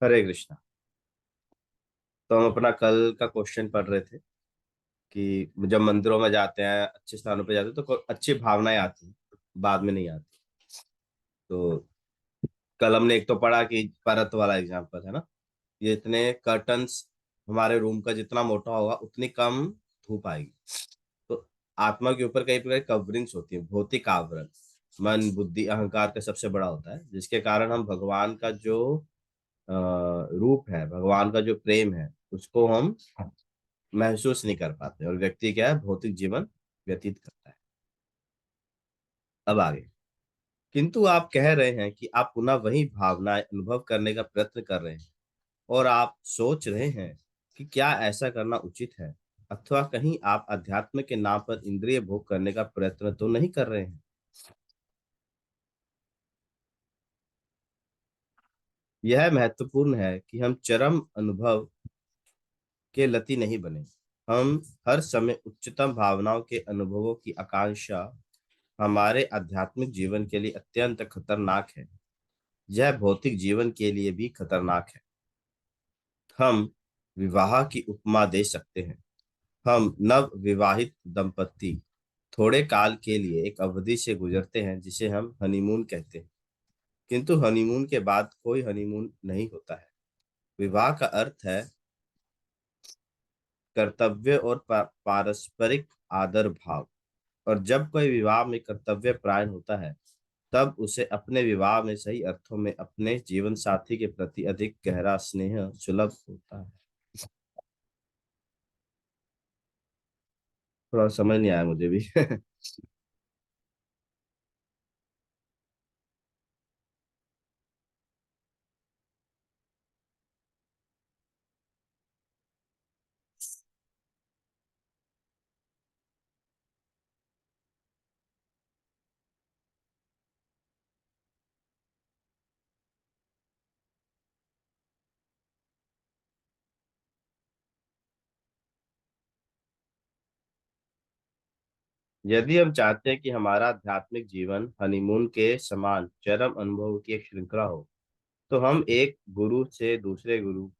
हरे कृष्णा। तो हम अपना कल का क्वेश्चन पढ़ रहे थे कि जब मंदिरों में जाते हैं, अच्छे स्थानों पे जाते हैं, तो अच्छी भावनाएं आती हैं, बाद में नहीं आती। तो कल हमने एक तो पढ़ा कि परत वाला एग्जांपल है ना। ये इतने कर्टन्स, हमारे रूम का जितना मोटा होगा उतनी कम धूप आएगी। तो आत्मा के ऊपर कई प्रकार की कवरिंग्स होती है, भौतिक आवरण। मन, बुद्धि, अहंकार का सबसे बड़ा होता है, जिसके कारण हम भगवान का जो रूप है, भगवान का जो प्रेम है, उसको हम महसूस नहीं कर पाते, और व्यक्ति क्या है, भौतिक जीवन व्यतीत करता है। अब आगे, किंतु आप कह रहे हैं कि आप पुनः वही भावनाएं अनुभव करने का प्रयत्न कर रहे हैं, और आप सोच रहे हैं कि क्या ऐसा करना उचित है, अथवा कहीं आप अध्यात्म के नाम पर इंद्रिय भोग करने का प्रयत्न तो नहीं कर रहे हैं। यह महत्वपूर्ण है कि हम चरम अनुभव के लती नहीं बने। हम हर समय उच्चतम भावनाओं के अनुभवों की आकांक्षा हमारे आध्यात्मिक जीवन के लिए अत्यंत खतरनाक है। यह भौतिक जीवन के लिए भी खतरनाक है। हम विवाह की उपमा दे सकते हैं। हम नव विवाहित दंपत्ति थोड़े काल के लिए एक अवधि से गुजरते हैं, जिसे हम हनीमून कहते हैं। किंतु हनीमून के बाद कोई हनीमून नहीं होता है। विवाह का अर्थ है कर्तव्य और पारस्परिक आदर भाव। और जब कोई विवाह में कर्तव्य परायण होता है, तब उसे अपने विवाह में सही अर्थों में अपने जीवन साथी के प्रति अधिक गहरा स्नेह सुलभ होता है। थोड़ा समझ नहीं आया मुझे भी। यदि हम चाहते हैं कि हमारा आध्यात्मिक जीवन हनीमून के समान चरम अनुभव की एक श्रृंखला हो, तो हम एक गुरु से दूसरे गुरु,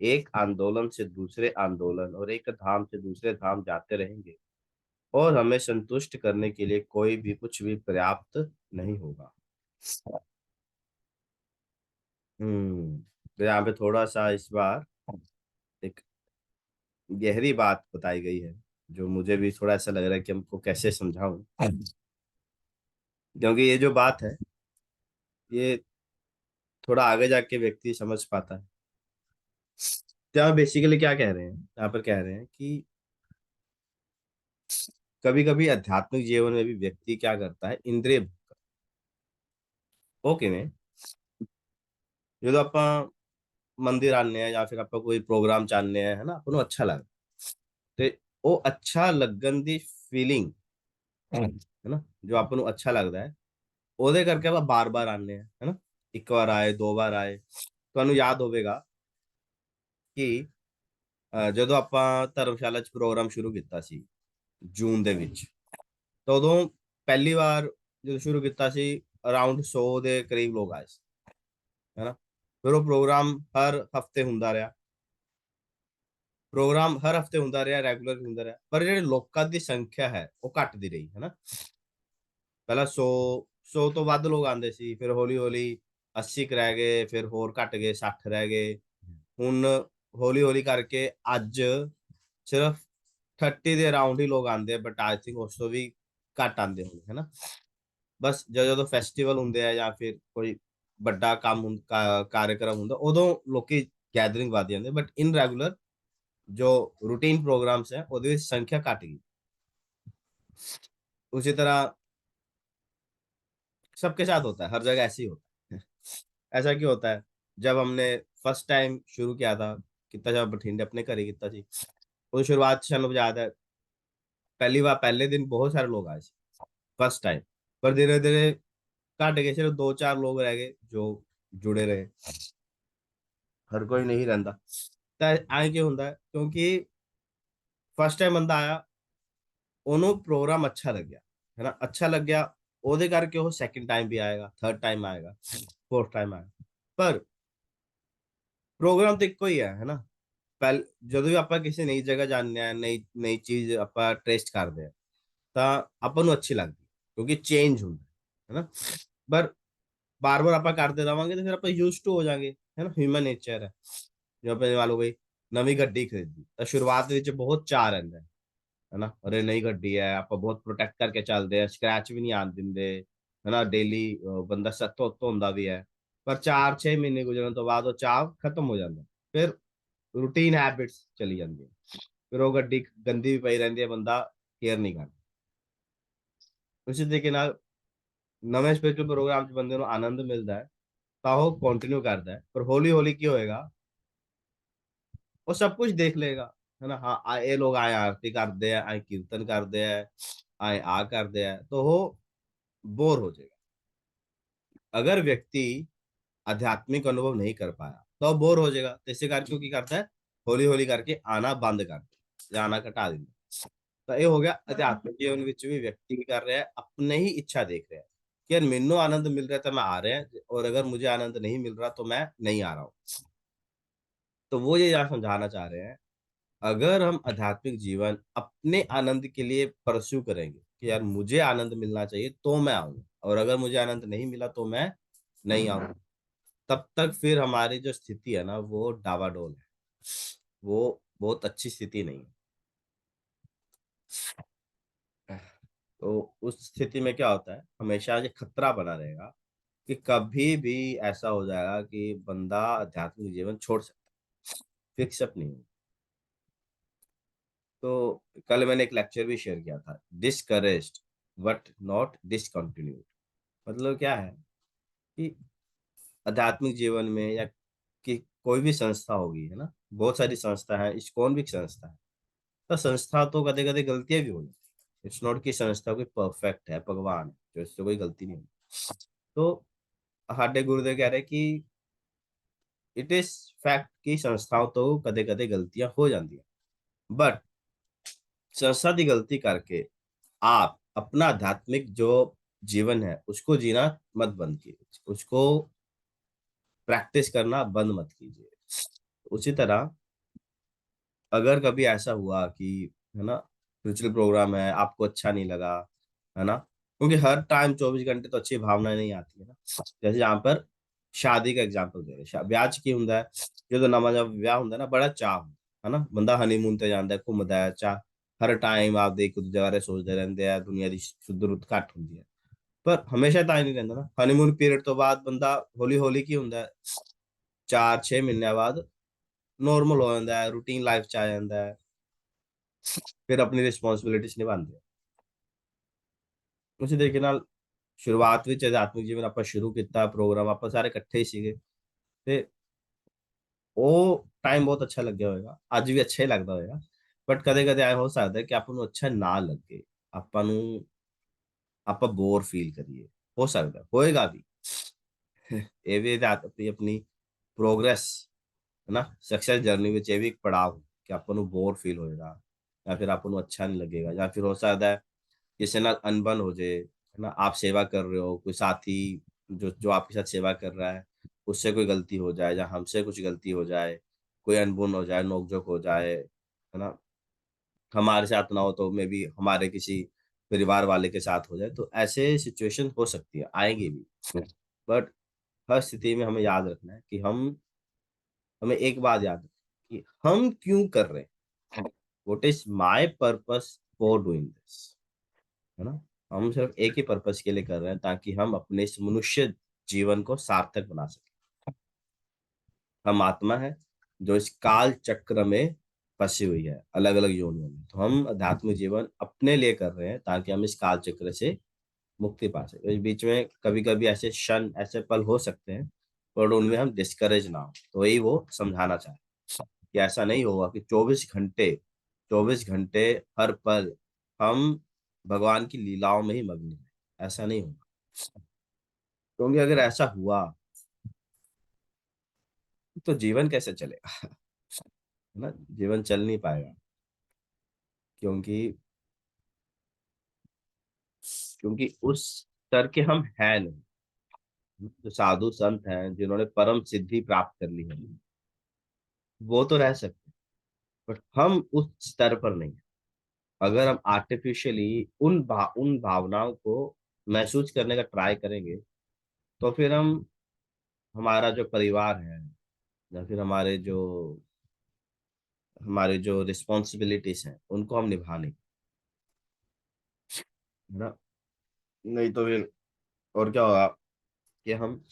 एक आंदोलन से दूसरे आंदोलन, और एक धाम से दूसरे धाम जाते रहेंगे, और हमें संतुष्ट करने के लिए कोई भी कुछ भी पर्याप्त नहीं होगा। तो यहाँ पे थोड़ा सा इस बार एक गहरी बात बताई गई है, जो मुझे भी थोड़ा ऐसा लग रहा है कि हमको कैसे समझाऊं। क्योंकि ये जो बात है, ये थोड़ा आगे जाके व्यक्ति समझ पाता है। तो यहाँ बेसिकली क्या कह रहे हैं, यहाँ पर कह रहे हैं कि कभी कभी आध्यात्मिक जीवन में भी व्यक्ति क्या करता है, इंद्रिय ओके ने जो आप मंदिर आने हैं, या फिर आपका कोई प्रोग्राम चालने हैं, है ना, आपको अच्छा लगा, तो वो अच्छा लगन दी फीलिंग, है ना, जो आपको अच्छा लगता है, ਉਹਦੇ ਕਰਕੇ ਆਪਾਂ ਬਾਰ-ਬਾਰ ਆਨੇ ਆ, ਹੈ ਨਾ। ਇੱਕ ਵਾਰ ਆਏ, ਦੋ ਵਾਰ ਆਏ। ਤੁਹਾਨੂੰ ਯਾਦ ਹੋਵੇਗਾ ਕਿ ਜਦੋਂ ਆਪਾਂ ਧਰਮਸ਼ਾਲਾ 'ਚ ਪ੍ਰੋਗਰਾਮ ਸ਼ੁਰੂ ਕੀਤਾ ਸੀ ਜੂਨ ਦੇ ਵਿੱਚ, ਤਾਂ ਉਦੋਂ ਪਹਿਲੀ ਵਾਰ ਜਦੋਂ ਸ਼ੁਰੂ ਕੀਤਾ ਸੀ, ਅਰਾਊਂਡ 100 ਦੇ ਕਰੀਬ ਲੋਕ ਆਏ ਸੀ, ਹੈ ਨਾ। ਫਿਰ ਉਹ ਪ੍ਰੋਗਰਾਮ ਹਰ ਹਫਤੇ ਹੁੰਦਾ ਰਿਹਾ, ਰੈਗੂਲਰ ਹੁੰਦਾ ਰਿਹਾ, ਪਰ ਜਿਹੜੇ ਲੋਕਾਂ ਦੀ ਸੰਖਿਆ ਹੈ ਉਹ ਘਟਦੀ ਰਹੀ, ਹੈ ਨਾ। ਪਹਿਲਾਂ 100 ਤੋਂ ਵੱਧ ਲੋਕ ਆਉਂਦੇ ਸੀ, ਫਿਰ ਹੌਲੀ ਹੌਲੀ 80 ਕੁ ਰਹਿ ਗਏ, ਫਿਰ ਹੋਰ ਘਟ ਗਏ, 60 ਰਹਿ ਗਏ। ਹੁਣ ਹੌਲੀ ਹੌਲੀ ਕਰਕੇ ਅੱਜ ਸਿਰਫ 30 ਦੇ ਅਰਾਊਂਡ ਹੀ ਲੋਕ ਆਉਂਦੇ ਆ, ਬਟ ਆਈ ਥਿੰਕ ਉਸ ਤੋਂ ਵੀ ਘੱਟ ਆਉਂਦੇ ਹੋਣੇ, ਹੈ ਨਾ। ਬਸ ਜਦੋਂ ਫੈਸਟੀਵਲ ਹੁੰਦੇ ਆ, ਜਾਂ ਫਿਰ ਕੋਈ ਵੱਡਾ ਕੰਮ ਕਾਰਜਕ੍ਰਮ ਹੁੰਦਾ, ਉਦੋਂ ਲੋਕੀ ਗੈਦਰਿੰਗ ਵੱਧ ਜਾਂਦੇ, ਬਟ ਇਨ ਰੈਗੂਲਰ जो रूटीन प्रोग्राम्स है ਉਹਦੇ ਵਿੱਚ संख्या घट गई। उसी तरह सबके साथ होता है, हर जगह ऐसे ही होता है। ऐसा क्यों होता है? जब हमने फर्स्ट टाइम शुरू किया था, कितना जब बठिंडे अपने घर ही किता ਸੀ, ਉਹ शुरुआत ਸਾਨੂੰ याद है, पहली बार पहले दिन बहुत सारे लोग आए थे फर्स्ट टाइम, पर धीरे धीरे घट गए, सिर्फ दो चार लोग रह गए जो जुड़े रहे। हर कोई नहीं रहता। तो ਐਂ क्यों ਹੁੰਦਾ है? क्योंकि फर्स्ट टाइम बंदा आया, ਉਹਨੂੰ ਪ੍ਰੋਗਰਾਮ ਅੱਛਾ ਲੱਗਿਆ, ਹੈ ਨਾ, ਅੱਛਾ ਲੱਗਿਆ, ਉਹਦੇ ਕਰਕੇ ਉਹ ਸੈਕਿੰਡ ਟਾਈਮ ਵੀ ਆਏਗਾ, ਥਰਡ ਟਾਈਮ ਆਏਗਾ, फोर्थ टाइम आएगा। पर प्रोग्राम तो इको ही है ना। पहले ਜਦੋਂ ਵੀ ਆਪਾਂ ਕਿਸੇ ਨਈ ਜਗ੍ਹਾ ਜਾਂਦੇ ਆ, ਨਈ ਨਈ ਚੀਜ਼ ਆਪਾਂ ਟੇਸਟ ਕਰਦੇ ਆ, ਤਾਂ ਆਪਾਂ ਨੂੰ ਅੱਛੀ ਲੱਗਦੀ ਕਿਉਂਕਿ ਚੇਂਜ ਹੁੰਦਾ ਹੈ ਨਾ। ਪਰ ਬਾਰ ਬਾਰ ਆਪਾਂ ਕਰਦੇ ਰਵਾਂਗੇ ਤੇ ਫਿਰ ਆਪਾਂ ਯੂਜ਼ ਟੂ ਹੋ ਜਾਾਂਗੇ, ਹੈ ਨਾ, ਹਿਊਮਨ ਨੇਚਰ ਹੈ। ਜਿਵੇਂ ਆਪਣੇ ਮੰਨ ਲਓ ਕੋਈ ਨਵੀਂ ਗੱਡੀ ਖਰੀਦੀ ਤਾਂ ਸ਼ੁਰੂਆਤ ਦੇ ਵਿੱਚ ਬਹੁਤ ਚਾਅ ਰਹਿੰਦਾ ਹੈ ਨਾ, ਅਰੇ ਨਈ ਗੱਡੀ ਹੈ, ਆਪਾਂ ਬਹੁਤ ਪ੍ਰੋਟੈਕਟ ਕਰਕੇ ਚੱਲਦੇ ਆ, ਸਕ੍ਰੈਚ ਵੀ ਨਹੀਂ ਆਉਣ ਦਿੰਦੇ, ਹੈ ਨਾ, ਡੇਲੀ ਬੰਦਾ ਸੱਤੋ ਧੋਂਦਾ ਵੀ ਹੈ। ਪਰ 4-6 ਮਹੀਨੇ ਗੁਜ਼ਰਨ ਤੋਂ ਬਾਅਦ ਉਹ ਚਾਹ ਖਤਮ ਹੋ ਜਾਂਦਾ, ਫਿਰ ਰੂਟੀਨ ਹੈਬਿਟਸ ਚਲੀ ਜਾਂਦੀ ਹੈ, ਫਿਰ ਉਹ ਗੱਡੀ ਗੰਦੀ ਵੀ ਪਈ ਰਹਿੰਦੀ ਹੈ, ਬੰਦਾ ਕੇਅਰ ਨਹੀਂ ਕਰਦਾ। ਉਸੇ ਤਰੀਕੇ ਨਾਲ ਨਵੇਂ ਸਪਿਰਿਚੁਅਲ ਪ੍ਰੋਗਰਾਮ 'ਚ ਬੰਦੇ ਨੂੰ ਆਨੰਦ ਮਿਲਦਾ ਹੈ ਤਾਂ ਉਹ ਕੰਟੀਨਿਊ ਕਰਦਾ ਹੈ, ਪਰ ਹੌਲੀ ਹੌਲੀ ਕੀ ਹੋਏਗਾ, ਉਹ ਸਭ ਕੁਝ ਦੇਖ ਲੇਗਾ, है ना। हाँ ये लोग आए आरती करते हैं, आए कीर्तन करते हैं, आए आ करते हैं, तो वो बोर हो जाएगा। अगर व्यक्ति आध्यात्मिक अनुभव नहीं कर पाया तो वो बोर हो जाएगा, तो इसी करके की करता है, हौली हौली करके आना बंद कर दे, जाना घटा देंगे। ਤਾਂ ਇਹ ਹੋ ਗਿਆ ਅਧਿਆਤਮਿਕ ਜੀਵਨ ਵਿੱਚ ਵੀ ਵਿਅਕਤੀ ਕੀ ਕਰ ਰਿਹਾ ਹੈ, अपने ही इच्छा देख रहा है कि यार ਮੈਨੂੰ आनंद मिल रहा है तो मैं आ रहा है, और अगर मुझे आनंद नहीं मिल रहा तो मैं नहीं आ रहा हूँ। तो वो ये यहाँ समझाना चाह रहे हैं, अगर हम आध्यात्मिक जीवन अपने आनंद के लिए परस्यू करेंगे कि यार मुझे आनंद मिलना चाहिए तो मैं आऊंगा, और अगर मुझे आनंद नहीं मिला तो मैं नहीं आऊंगा, तब तक फिर हमारी जो स्थिति है ना वो डावाडोल है, वो बहुत अच्छी स्थिति नहीं है। तो उस स्थिति में क्या होता है, हमेशा ये खतरा बना रहेगा कि कभी भी ऐसा हो जाएगा कि बंदा आध्यात्मिक जीवन छोड़ सकता है, फिक्सअप नहीं हो। तो कल मैंने एक लेक्चर भी शेयर किया था, डिस्करेज्ड बट नॉट डिसकंटिन्यूड। मतलब क्या है कि आध्यात्मिक जीवन में या कि कोई भी संस्था होगी, है ना, बहुत सारी संस्था है, इस्कॉन भी एक संस्था है, तो संस्था तो कदे कदे गलतियां भी हो जाती, इट्स नॉट कि संस्था कोई परफेक्ट है, भगवान है जो इससे कोई गलती नहीं होती। तो हाडे गुरुदेव कह रहे कि इट इज फैक्ट कि संस्थाओं तो कदे कदे गलतियां हो जाती है, बट संस्था की गलती करके आप अपना आध्यात्मिक जो जीवन है उसको जीना मत बंद कीजिए, उसको प्रैक्टिस करना बंद मत कीजिए। उसी तरह अगर कभी ऐसा हुआ कि, है ना, स्पिरिचुअल प्रोग्राम है, आपको अच्छा नहीं लगा, है ना, क्योंकि हर टाइम 24 घंटे तो अच्छी भावनाएं नहीं आती है ना। जैसे यहाँ पर शादी का एग्जांपल दे रहे हैं, ब्याह 'ਚ ਕੀ ਹੁੰਦਾ ਹੈ, ਜਦੋਂ ਨਵਾਂ ਜਿਹਾ ਵਿਆਹ ਹੁੰਦਾ ਨਾ ਬੜਾ ਚਾਅ ਹੁੰਦਾ ਹੈ ਨਾ, ਬੰਦਾ ਹਨੀਮੂਨ ਤੇ ਜਾਂਦਾ ਹੈ, ਘੁੰਮਦਾ ਹੈ, ਚਾਹ ਹਰ ਟਾਈਮ ਆਪਦੇ ਇੱਕ ਦੂਜੇ ਬਾਰੇ ਸੋਚਦੇ ਰਹਿੰਦੇ ਆ, ਦੁਨੀਆ ਦੀ ਸੁੱਧ ਰੁੱਤ ਘੱਟ ਹੁੰਦੀ ਹੈ। ਪਰ ਹਮੇਸ਼ਾ ਤਾਂ ਹੀ ਨਹੀਂ ਰਹਿੰਦਾ ਨਾ, ਹਨੀਮੂਨ ਪੀਰੀਅਡ ਤੋਂ ਬਾਅਦ ਬੰਦਾ ਹੌਲੀ ਹੌਲੀ ਕੀ ਹੁੰਦਾ ਹੈ, 4-6 ਮਹੀਨਿਆਂ ਬਾਅਦ ਨੋਰਮਲ ਹੋ ਜਾਂਦਾ ਹੈ, ਰੂਟੀਨ ਲਾਈਫ ਚ ਆ ਜਾਂਦਾ ਹੈ, ਫਿਰ ਆਪਣੀ ਰਿਸਪੌਂਸਿਬਿਲਿਟੀਜ਼ ਨਿਭਾਉਂਦੇ ਆ। ਉਸੇ ਤਰੀਕੇ ਨਾਲ ਸ਼ੁਰੂਆਤ ਵਿੱਚ ਅਧਿਆਤਮਿਕ ਜੀਵਨ ਆਪਾਂ ਸ਼ੁਰੂ ਕੀਤਾ, ਪ੍ਰੋਗਰਾਮ ਆਪਾਂ ਸਾਰੇ ਇਕੱਠੇ ਹੀ ਸੀਗੇ, ਤੇ ਉਹ ਟਾਈਮ ਬਹੁਤ ਅੱਛਾ ਲੱਗਿਆ ਹੋਵੇਗਾ, ਅੱਜ ਵੀ ਅੱਛਾ ਹੀ ਲੱਗਦਾ ਹੋਵੇਗਾ। ਬਟ ਕਦੇ ਕਦੇ ਐ ਹੋ ਸਕਦਾ ਕਿ ਆਪਾਂ ਨੂੰ ਅੱਛਾ ਨਾ ਲੱਗੇ, ਆਪਾਂ ਨੂੰ ਆਪਾਂ ਬੋਰ ਫੀਲ ਕਰੀਏ, ਹੋ ਸਕਦਾ ਹੋਏਗਾ ਵੀ। ਇਹ ਵੀ ਆਪਣੀ ਆਪਣੀ ਪ੍ਰੋਗਰੈਸ, ਹੈ ਨਾ, ਸਕਸੈਸ ਜਰਨੀ ਵਿੱਚ ਇਹ ਵੀ ਇੱਕ ਪੜਾਅ ਕਿ ਆਪਾਂ ਨੂੰ ਬੋਰ ਫੀਲ ਹੋਏਗਾ, ਜਾਂ ਫਿਰ ਆਪਾਂ ਨੂੰ ਅੱਛਾ ਨਹੀਂ ਲੱਗੇਗਾ, ਜਾਂ ਫਿਰ ਹੋ ਸਕਦਾ ਹੈ किसी ना अनबन हो जाए, है ना, आप सेवा कर रहे हो, कोई साथी जो जो आपके साथ सेवा कर रहा है उससे कोई गलती हो जाए, या हमसे कुछ गलती हो जाए, कोई अनबन हो जाए, नोकझोंक हो जाए, है ना, हमारे साथ ना हो तो मे बी हमारे किसी परिवार वाले के साथ हो जाए, तो ऐसे सिचुएशन हो सकती है, आएंगे भी। बट हर स्थिति में हमें याद रखना है कि हमें एक बात याद रखना कि हम क्यों कर रहे हैं, what is my purpose for doing this, है ना। हम सिर्फ एक ही पर्पस के लिए कर रहे हैं ताकि हम अपने इस मनुष्य जीवन को सार्थक बना सकें। हम आत्मा है जो इस काल चक्र में फंसी हुई है, अलग अलग योनियों में, तो हम आध्यात्मिक जीवन अपने लिए कर रहे हैं ताकि हम इस काल चक्र से मुक्ति पा सके। इस बीच में कभी कभी ऐसे क्षण, ऐसे पल हो सकते हैं, पर उनमें हम डिस्करेज ना हो, तो यही वो समझाना चाहे कि ऐसा नहीं होगा कि 24 घंटे हर पल हम भगवान की लीलाओं में ही मग्न हैं, ऐसा नहीं होगा। क्योंकि अगर ऐसा हुआ तो जीवन कैसे चलेगा, है ना, जीवन चल नहीं पाएगा। क्योंकि क्योंकि उस स्तर के हम हैं नहीं। जो साधु संत हैं जिन्होंने परम सिद्धि प्राप्त कर ली है, वो तो रह सकते, बट हम उस स्तर पर नहीं हैं। अगर हम आर्टिफिशियली उन भावनाओं को महसूस करने का ट्राई करेंगे, तो फिर हम, हमारा जो परिवार है, या फिर हमारे जो रिस्पॉन्सिबिलिटीज हैं उनको हम निभा नहीं, है ना। नहीं तो फिर और क्या होगा कि हम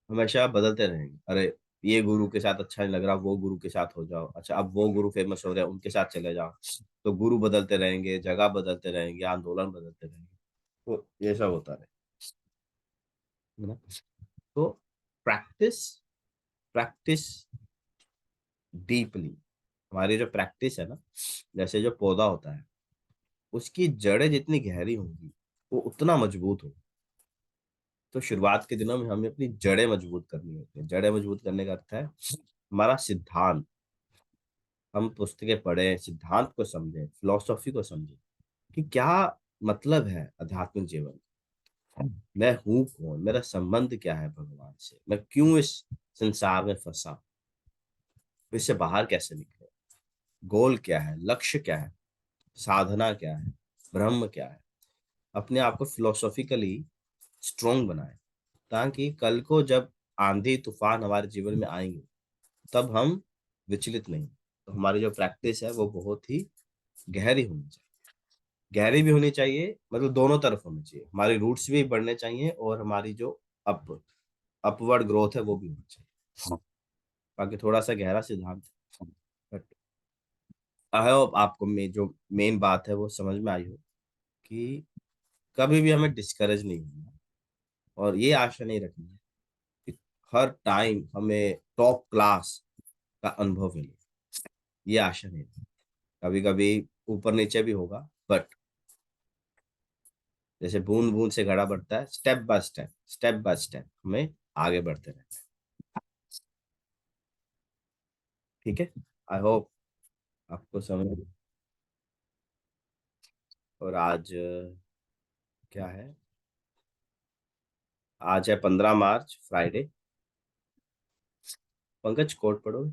हमेशा बदलते रहेंगे। अरे, ये गुरु के साथ अच्छा नहीं लग रहा, वो गुरु के साथ हो जाओ, अच्छा अब वो गुरु फेमस हो रहे हैं उनके साथ चले जाओ। तो गुरु बदलते रहेंगे, जगह बदलते रहेंगे, आंदोलन बदलते रहेंगे, तो ये सब होता रहे, है ना। तो प्रैक्टिस, प्रैक्टिस डीपली, हमारी जो प्रैक्टिस है ना, जैसे जो पौधा होता है, उसकी जड़ें जितनी गहरी होंगी वो उतना मजबूत होगा। तो शुरुआत के दिनों में हमें अपनी जड़ें मजबूत करनी होती है। जड़ें मजबूत करने का अर्थ है हमारा सिद्धांत, हम पुस्तकें पढ़ें, सिद्धांत को समझें, फिलोसॉफी को समझें कि क्या मतलब है आध्यात्मिक जीवन, मैं हूँ कौन, मेरा संबंध क्या है भगवान से, मैं क्यों इस संसार में फंसा, इससे बाहर कैसे निकले, गोल क्या है, लक्ष्य क्या है, साधना क्या है, ब्रह्म क्या है। अपने आप को फिलोसॉफिकली स्ट्रोंग बनाए, ताकि कल को जब आंधी तूफान हमारे जीवन में आएंगे, तब हम विचलित नहीं। तो हमारी जो प्रैक्टिस है वो बहुत ही गहरी होनी चाहिए। गहरी भी होनी चाहिए, मतलब दोनों तरफ होनी चाहिए, हमारी रूट्स भी बढ़ने चाहिए और हमारी जो अप अपवर्ड ग्रोथ है वो भी होनी चाहिए। बाकी थोड़ा सा गहरा सिद्धांत, बट आई होप आपको जो मेन बात है वो समझ में आई हो, कि कभी भी हमें डिस्करेज नहीं होना, और ये आशा नहीं रखनी है कि हर टाइम हमें टॉप क्लास का अनुभव मिले, ये आशा नहीं रखनी। कभी कभी ऊपर नीचे भी होगा, बट जैसे बूंद बूंद से घड़ा बढ़ता है, step by step, step by step हमें आगे बढ़ते रहना है। ठीक है, आई होप आपको समझ। और आज क्या है, आज है 15 मार्च, फ्राइडे। पंकज कोट पढ़ो।